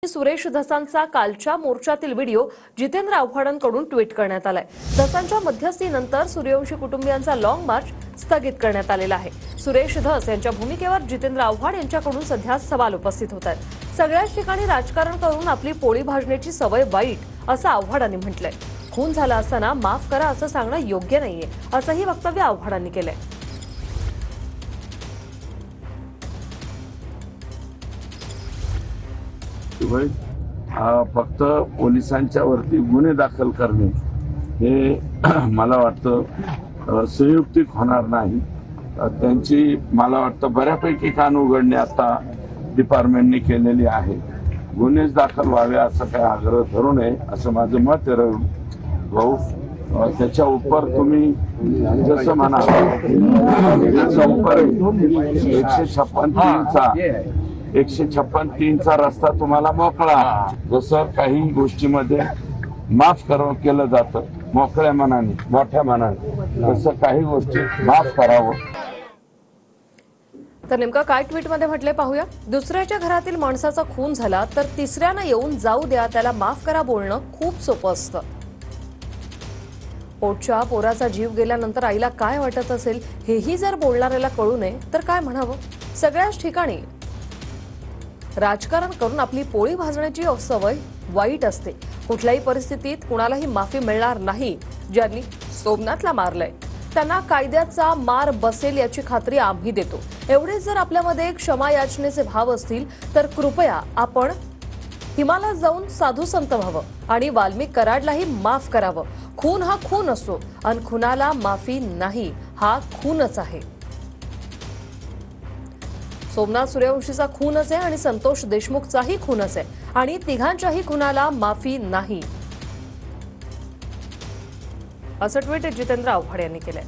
सुरेश धसांचा कालच्या मोर्चातील video Jitendra आव्हाडांकडून tweet करण्यात आलाय। धसांच्या मध्यस्थीनंतर सूर्यवंशी कुटुंबियांचा लॉंग मार्च स्थगित करण्यात आलेला आहे। सुरेश धस यांच्या भूमिकेवर जितेंद्र आव्हाड यांच्याकडून सध्या सवाल उपस्थित होत आहेत। सगळ्याच ठिकाणी राजकारण करून आपली पोळी भाजण्याची सवय वाईट असं आव्हाडांनी म्हटलंय। खून झाला असताना माफ करा असं सांगणं योग्य नाहीये असंही वक्तव्य आव्हाडांनी केलंय। फक्त पोलिसांच्या वरती गुन्हे दाखल करणे हे मला वाटतं संयुक्तिक होणार नाही। त्यांची मला वाटतं बऱ्यापैकी कान उघडणे आता डिपार्टमेंटने केलेली आहे। गुन्हेच दाखल व्हावे असं काही आग्रह धरू नये असं माझं मत आहे भाऊ। त्याच्या उपर तुम्ही जसं म्हणा 156(3)चा रस्ता तुम्हाला मोकळा। जसं काही गोष्टीमध्ये माफ केलं जातं मोकळ्या मनाने मोठ्या मनाने, तसं काही गोष्टी माफ करावं। तर नेमका काय ट्विट मध्ये म्हटले पाहूया। दुसऱ्याच्या घरातील माणसाचा खून झाला तर तिसऱ्यानं येऊन जाऊ द्या त्याला माफ करा बोलणं खूप सोपं असतं। पोटच्या पोराचा जीव गेल्यानंतर आईला काय वाटत असेल हेही जर बोलणाऱ्याला कळू नये तर काय म्हणावं। सगळ्याच ठिकाणी राजकारण करून आपली पोळी भाजण्याची सवय वाईट असते। कुठल्याही परिस्थितीत कुणालाही माफी मिळणार नाही। ज्यांनी सोमनाथला मारलंय त्यांना कायद्याचा मार बसेल याची खात्री आम्ही देतो। एवढेच जर आपल्यामध्ये क्षमा याचनेचे भाव असतील तर कृपया आपण हिमालयात जाऊन साधू संत व्हावं आणि वाल्मिक कराडलाही माफ करावं। खून हा खून असतो आणि खुनाला माफी नाही, हा खूनच आहे। सोमनाथ सूर्यवंशीचा खूनच आहे आणि संतोष देशमुखचाही खूनच आहे आणि तिघांच्याही खुनाला माफी नाही असं ट्विट जितेंद्र आव्हाड यांनी केलंय।